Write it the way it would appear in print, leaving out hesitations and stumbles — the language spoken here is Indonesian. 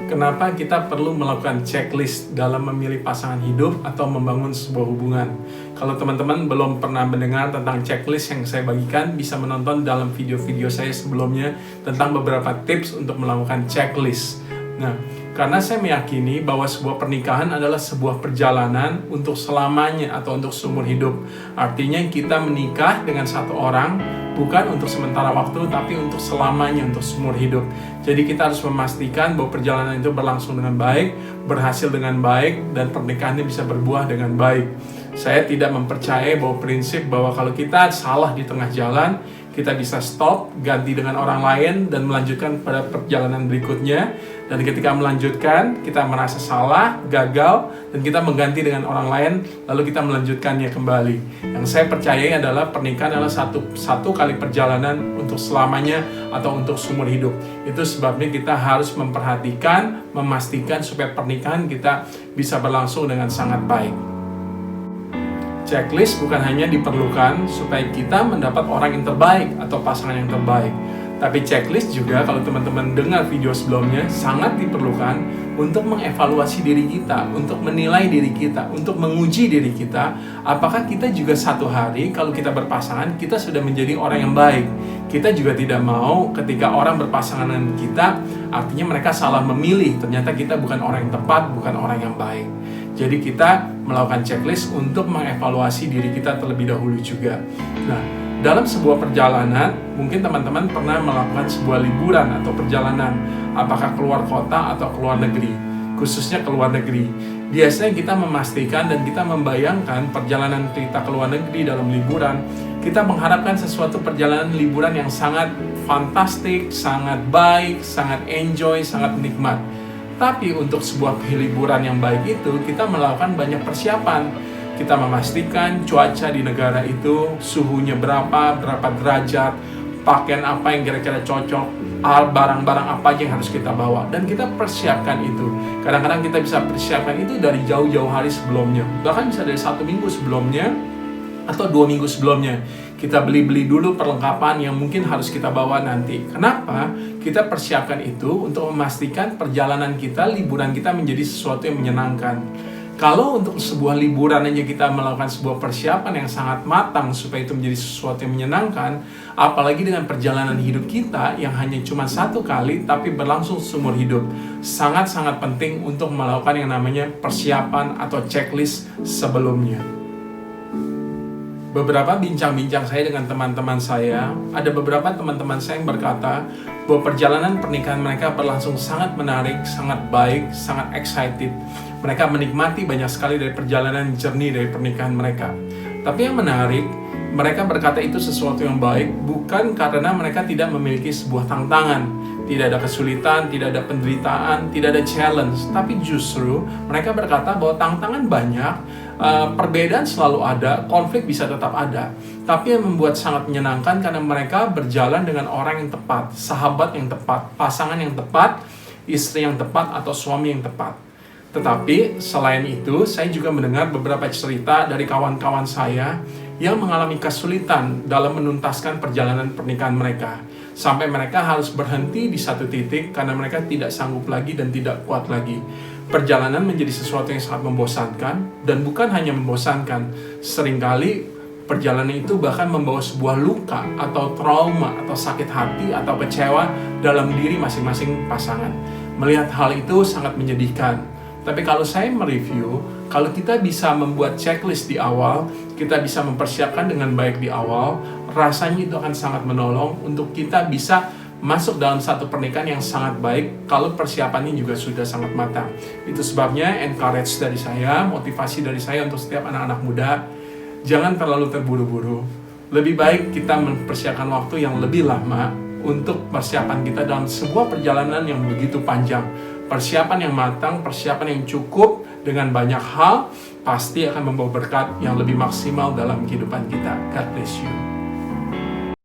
Kenapa kita perlu melakukan checklist dalam memilih pasangan hidup atau membangun sebuah hubungan? Kalau teman-teman belum pernah mendengar tentang checklist yang saya bagikan, bisa menonton dalam video-video saya sebelumnya tentang beberapa tips untuk melakukan checklist. Nah, karena saya meyakini bahwa sebuah pernikahan adalah sebuah perjalanan untuk selamanya atau untuk seumur hidup. Artinya kita menikah dengan satu orang bukan untuk sementara waktu, tapi untuk selamanya, untuk seumur hidup. Jadi kita harus memastikan bahwa perjalanan itu berlangsung dengan baik, berhasil dengan baik, dan pernikahannya bisa berbuah dengan baik. Saya tidak mempercayai bahwa prinsip bahwa kalau kita salah di tengah jalan, kita bisa stop, ganti dengan orang lain, dan melanjutkan pada perjalanan berikutnya. Dan ketika melanjutkan, kita merasa salah, gagal, dan kita mengganti dengan orang lain, lalu kita melanjutkannya kembali. Yang saya percayai adalah pernikahan adalah satu kali perjalanan untuk selamanya atau untuk seumur hidup. Itu sebabnya kita harus memperhatikan, memastikan supaya pernikahan kita bisa berlangsung dengan sangat baik. Checklist bukan hanya diperlukan supaya kita mendapat orang yang terbaik atau pasangan yang terbaik, tapi checklist juga, kalau teman-teman dengar video sebelumnya, sangat diperlukan untuk mengevaluasi diri kita, untuk menilai diri kita, untuk menguji diri kita, apakah kita juga satu hari kalau kita berpasangan, kita sudah menjadi orang yang baik. Kita juga tidak mau ketika orang berpasangan dengan kita, artinya mereka salah memilih, ternyata kita bukan orang yang tepat, bukan orang yang baik. Jadi kita melakukan checklist untuk mengevaluasi diri kita terlebih dahulu juga. Nah, dalam sebuah perjalanan, mungkin teman-teman pernah melakukan sebuah liburan atau perjalanan, apakah keluar kota atau keluar negeri, khususnya keluar negeri. Biasanya kita memastikan dan kita membayangkan perjalanan kita ke luar negeri dalam liburan, kita mengharapkan sesuatu perjalanan liburan yang sangat fantastik, sangat baik, sangat enjoy, sangat nikmat. Tapi untuk sebuah liburan yang baik itu, kita melakukan banyak persiapan. Kita memastikan cuaca di negara itu, suhunya berapa derajat, pakaian apa yang kira-kira cocok, barang-barang apa aja yang harus kita bawa. Dan kita persiapkan itu. Kadang-kadang kita bisa persiapkan itu dari jauh-jauh hari sebelumnya. Bahkan bisa dari 1 minggu sebelumnya, atau 2 minggu sebelumnya. Kita beli dulu perlengkapan yang mungkin harus kita bawa nanti. Kenapa? Kita persiapkan itu untuk memastikan perjalanan kita, liburan kita menjadi sesuatu yang menyenangkan. Kalau untuk sebuah liburan aja kita melakukan sebuah persiapan yang sangat matang supaya itu menjadi sesuatu yang menyenangkan, apalagi dengan perjalanan hidup kita yang hanya cuma 1 kali tapi berlangsung seumur hidup. Sangat-sangat penting untuk melakukan yang namanya persiapan atau checklist sebelumnya. Beberapa bincang-bincang saya dengan teman-teman saya, ada beberapa teman-teman saya yang berkata bahwa perjalanan pernikahan mereka berlangsung sangat menarik, sangat baik, sangat excited. Mereka menikmati banyak sekali dari perjalanan jernih dari pernikahan mereka. Tapi yang menarik, mereka berkata itu sesuatu yang baik bukan karena mereka tidak memiliki sebuah tantangan, tidak ada kesulitan, tidak ada penderitaan, tidak ada challenge, tapi justru mereka berkata bahwa tantangan banyak, perbedaan selalu ada, konflik bisa tetap ada. Tapi yang membuat sangat menyenangkan karena mereka berjalan dengan orang yang tepat, sahabat yang tepat, pasangan yang tepat, istri yang tepat, atau suami yang tepat. Tetapi selain itu, saya juga mendengar beberapa cerita dari kawan-kawan saya yang mengalami kesulitan dalam menuntaskan perjalanan pernikahan mereka. Sampai mereka harus berhenti di satu titik karena mereka tidak sanggup lagi dan tidak kuat lagi. Perjalanan menjadi sesuatu yang sangat membosankan, dan bukan hanya membosankan, seringkali perjalanan itu bahkan membawa sebuah luka atau trauma atau sakit hati atau kecewa dalam diri masing-masing pasangan. Melihat hal itu sangat menyedihkan. Tapi kalau saya mereview, kalau kita bisa membuat checklist di awal, kita bisa mempersiapkan dengan baik di awal, rasanya itu akan sangat menolong untuk kita bisa masuk dalam satu pernikahan yang sangat baik kalau persiapannya juga sudah sangat matang. Itu sebabnya encourage dari saya, motivasi dari saya untuk setiap anak-anak muda, jangan terlalu terburu-buru. Lebih baik kita mempersiapkan waktu yang lebih lama untuk persiapan kita dalam sebuah perjalanan yang begitu panjang. Persiapan yang matang, persiapan yang cukup dengan banyak hal, pasti akan membawa berkat yang lebih maksimal dalam kehidupan kita. God bless you.